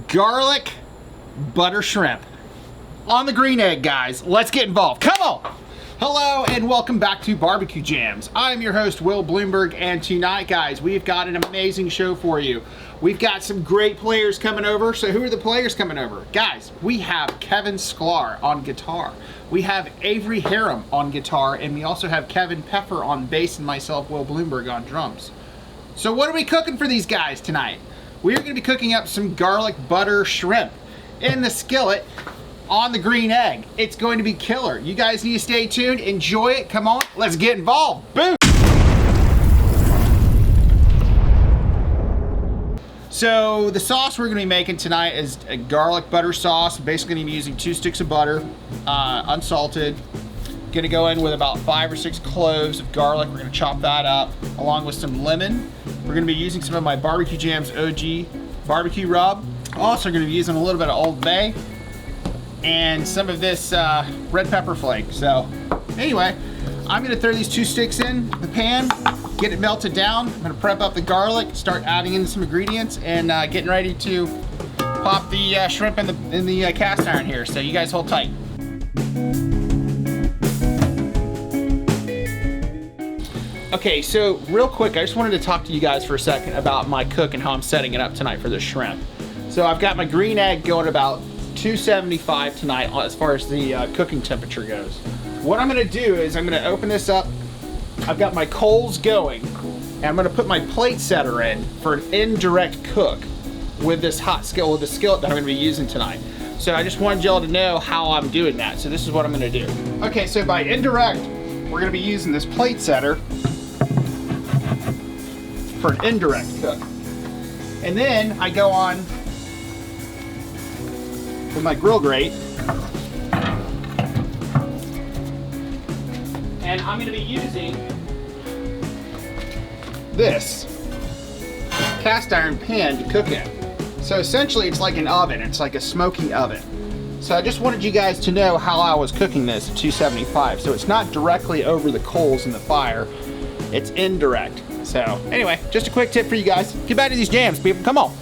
garlic butter shrimp on the green egg, guys. Let's get involved. Come on. Hello and welcome back to Barbecue Jams. I'm your host, Will Bloomberg, and tonight, guys, we've got an amazing show for you. We've got some great players coming over. So who are the players coming over? Guys, we have Kevin Sclar on guitar. We have Avery Herom on guitar, and we also have Kevin Peffer on bass and myself, Will Bloomberg, on drums. So what are we cooking for these guys tonight? We're gonna be cooking up some garlic butter shrimp in the skillet on the green egg. It's going to be killer. You guys need to stay tuned, enjoy it. Come on, let's get involved. Boom. So the sauce we're gonna be making tonight is a garlic butter sauce. Basically gonna be using 2 sticks of butter, unsalted. Gonna go in with about 5 or 6 cloves of garlic. We're gonna chop that up along with some lemon. We're gonna be using some of my Barbecue Jams OG barbecue rub. Also gonna be using a little bit of Old Bay and some of this red pepper flake. So anyway, I'm gonna throw these 2 sticks in the pan, get it melted down. I'm gonna prep up the garlic, start adding in some ingredients, and getting ready to pop the shrimp in the cast iron here. So you guys hold tight. Okay, so real quick, I just wanted to talk to you guys for a second about my cook and how I'm setting it up tonight for the shrimp. So I've got my green egg going about 275 tonight as far as the cooking temperature goes. What I'm gonna do is I'm gonna open this up. I've got my coals going, and I'm gonna put my plate setter in for an indirect cook with this hot skillet, with the skillet that I'm gonna be using tonight. So I just wanted y'all to know how I'm doing that. So this is what I'm gonna do. Okay, so by indirect, we're gonna be using this plate setter for an indirect cook. And then I go on with my grill grate, and I'm gonna be using this cast iron pan to cook in. So essentially it's like an oven, it's like a smoky oven. So I just wanted you guys to know how I was cooking this at 275. So it's not directly over the coals in the fire, it's indirect. So anyway, just a quick tip for you guys. Get back to these jams, people, come on.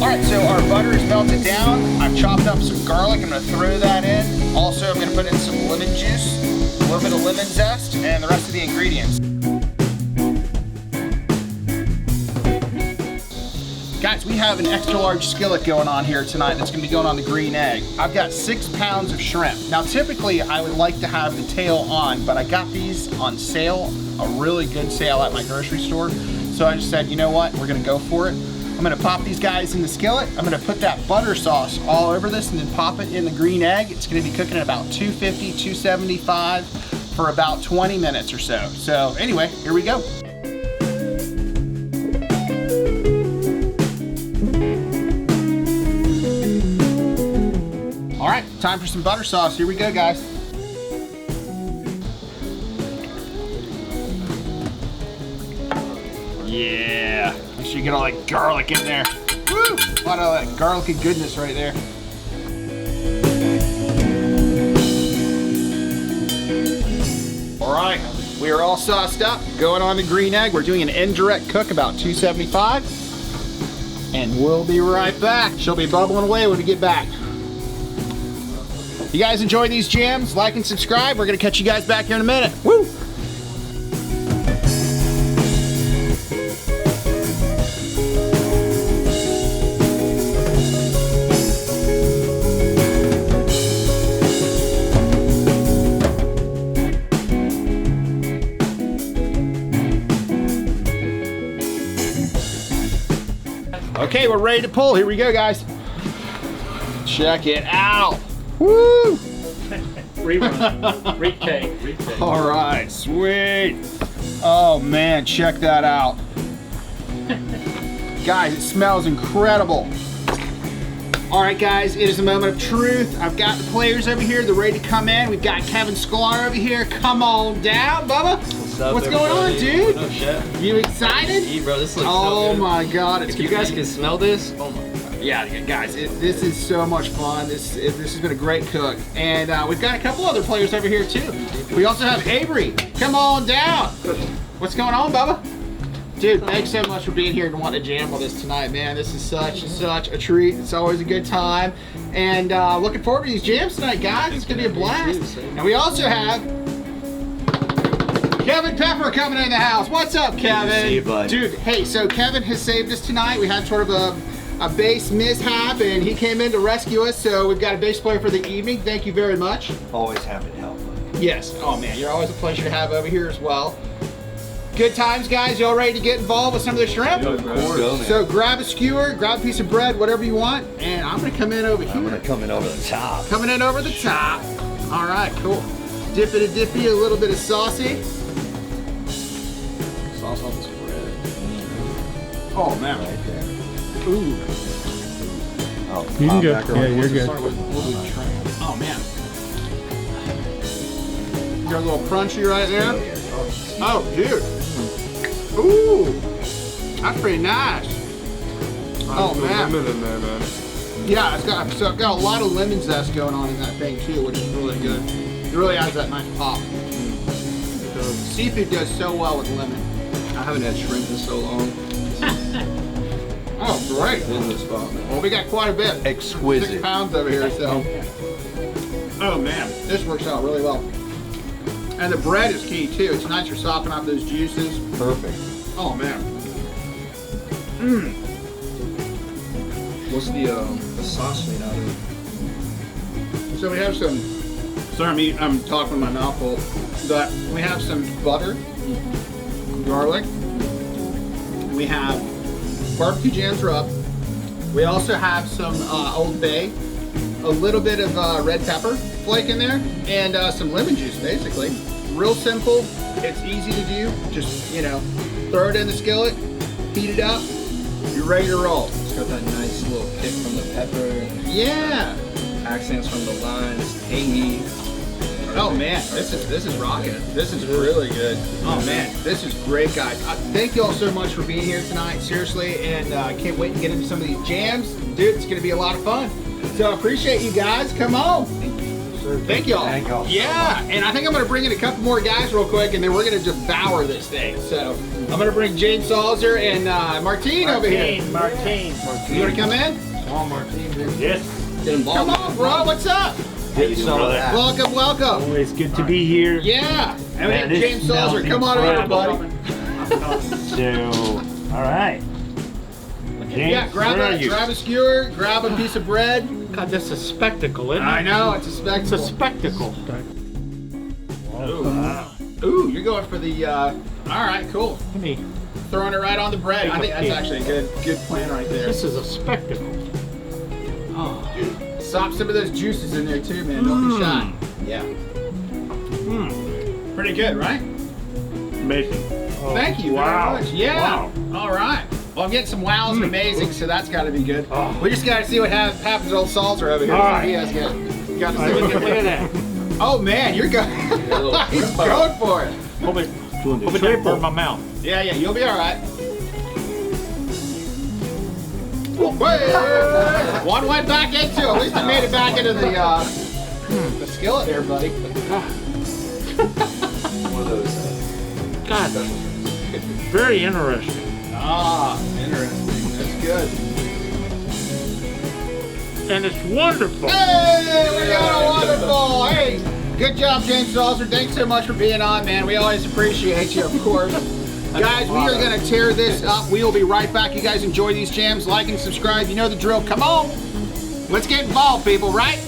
Alright, so our butter is melted down. I've chopped up some garlic. I'm going to throw that in. Also, I'm going to put in some lemon juice, a little bit of lemon zest, and the rest of the ingredients. Guys, we have an extra large skillet going on here tonight that's going to be going on the green egg. I've got 6 pounds of shrimp. Now, typically, I would like to have the tail on, but I got these on sale, a really good sale at my grocery store. So I just said, you know what, we're going to go for it. I'm gonna pop these guys in the skillet. I'm gonna put that butter sauce all over this and then pop it in the green egg. It's gonna be cooking at about 250, 275 for about 20 minutes or so. So anyway, here we go. All right, time for some butter sauce. Here we go, guys. Yeah. Make sure you get all that garlic in there. Woo! A lot of that garlicky goodness right there. All right, we are all sauced up. Going on the green egg. We're doing an indirect cook about 275. And we'll be right back. She'll be bubbling away when we get back. You guys enjoy these jams? Like and subscribe. We're gonna catch you guys back here in a minute. Woo! Okay, we're ready to pull. Here we go, guys. Check it out. Woo! Rerun. Retake. All right, sweet. Oh man, check that out. Guys, it smells incredible. All right, guys, it is a moment of truth. I've got the players over here. They're ready to come in. We've got Kevin Sclar over here. Come on down, Bubba. What's going on, dude? What up, chef? You excited? Eat, bro. This looks so Oh good. my god, it's If you guys can smell this, oh my god. Yeah, guys, this is so much fun. This has been a great cook. And we've got a couple other players over here too. We also have Avery. Come on down. What's going on, Bubba? Dude, thanks so much for being here and wanting to jam with us tonight, man. This is such a treat. It's always a good time. And looking forward to these jams tonight, guys. It's going to be a blast. And we also have Kevin Peffer coming in the house. What's up, Kevin? Good to see you, bud. Dude, hey, so Kevin has saved us tonight. We had sort of a bass mishap, and he came in to rescue us, so we've got a bass player for the evening. Thank you very much. Always happy to help. Yes. Oh, man, you're always a pleasure to have over here as well. Good times, guys. Y'all ready to get involved with some of the shrimp? Of course. So grab a skewer, grab a piece of bread, whatever you want, and I'm going to come in over here. I'm gonna come in over the top. Coming in over the top. All right, cool. Dippy, a little bit of saucy. Sauce on this bread. Oh, man. Right there. Ooh. Oh, You can go. back Yeah, over. you're good. Oh, man. You got a little crunchy right there. Oh, dude. Ooh. That's pretty nice. Oh, man. Lemon in there, man. Yeah, it's got a lot of lemon zest going on in that thing, too, which is really good. It really adds that nice pop. Seafood does so well with lemon. I haven't had shrimp in so long. Oh, great. In the spot, man. Well, we got quite a bit. 6 Exquisite. pounds over here, so. Oh, man. This works out really well. And the bread is key, too. It's nice for softening up those juices. Perfect. Oh, man. What's the sauce made out of? So we have some, sorry, I'm talking with my mouth full, but we have some butter, garlic, we have barbecue jams rub, we also have some Old Bay, a little bit of red pepper flake in there, and some lemon juice, basically. Real simple, it's easy to do, just, you know, throw it in the skillet, heat it up, you're ready to roll. It's got that nice little kick from the pepper and Yeah. accents from the lime. It's tangy. Oh man, this is rocking. This is really good. Oh man, this is great, guys. Thank you all so much for being here tonight, seriously, and I can't wait to get into some of these jams. Dude, it's gonna be a lot of fun. So I appreciate you guys. Come on. Thank y'all. Thank y'all so Yeah, and I think I'm gonna bring in a couple more guys real quick, and then we're gonna devour this thing. So I'm gonna bring James Salzer and Martine over here. Martine. You wanna come in? Come on, Martine, dude. Yes. Get involved. Come on, bro. What's up? How you doing, brother? Welcome, welcome. Always good to be here. Yeah. And we Man, have this James smells Salzer. Come on over, incredible. buddy. So, all right. James, Yeah, grab where are a you? skewer, grab a piece of bread. God, this is a spectacle, isn't it? I know, it's a It's a spectacle. spectacle. Ooh. Wow. Ooh, you're going for the, all right, cool. Let me. Throwing it right on the bread. I think that's actually a good plan right there. This is a spectacle. Oh, sop some of those juices in there too, man. Don't be shy. Yeah. Pretty good, right? Amazing. Oh, Thank you wow. very much. Yeah. Wow. All right. Well, I'm getting some wows and amazing, so that's got to be good. Oh. We just got to see what happens to old Salzer over here. All right. He has got to see Look what at that. Oh man, you're going. He's going for it. Hope it doesn't burn my mouth. Yeah, you'll be all right. One went back into. At least it made it back into the skillet there, buddy. One of those. God, very interesting. Ah, interesting. That's good. And it's wonderful. Hey, we got a wonderful. Hey, good job, James Salzer. Thanks so much for being on, man. We always appreciate you, of course. Guys, we are going to tear this up. We will be right back. You guys enjoy these jams. Like and subscribe. You know the drill. Come on. Let's get involved, people, right?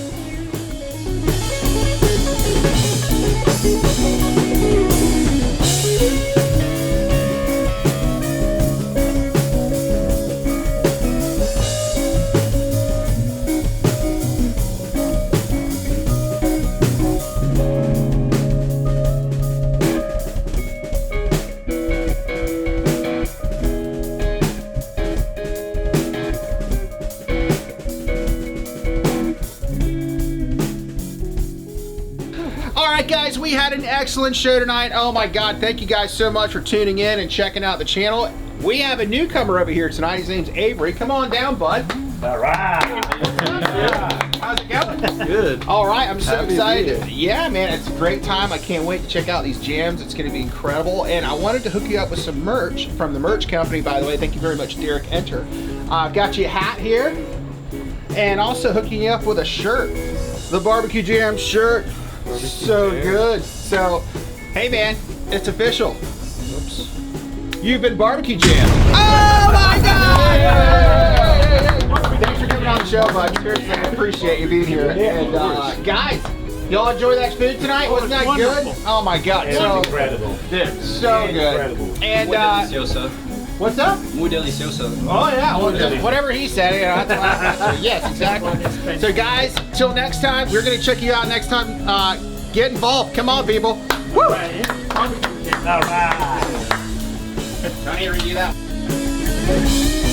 we had an excellent show tonight. Oh my God, thank you guys so much for tuning in and checking out the channel. We have a newcomer over here tonight. His name's Avery. Come on down, bud. All right. How's it going? Good. All right, I'm so Happy to be excited. here. Yeah, man, it's a great time. I can't wait to check out these jams. It's going to be incredible. And I wanted to hook you up with some merch from the merch company, by the way. Thank you very much, Derek Enter. I've got you a hat here and also hooking you up with a shirt. The Barbecue Jam shirt. So good. So, hey, man, it's official. Oops. You've been Barbecue Jam. Oh, my God! Thanks for coming on the show, bud. Seriously, I appreciate you being here. And guys, y'all enjoy that food tonight? Wasn't that good? wonderful. Oh my God, It so was incredible. so good. Incredible. And Muy delicioso. what's up? Muy delicioso. Oh yeah, well, Delicioso. whatever he said, you know, that's what yes, exactly. So guys, till next time, we're gonna check you out next time. Get involved. Come on, people. Woo! All right. Don't hear you that.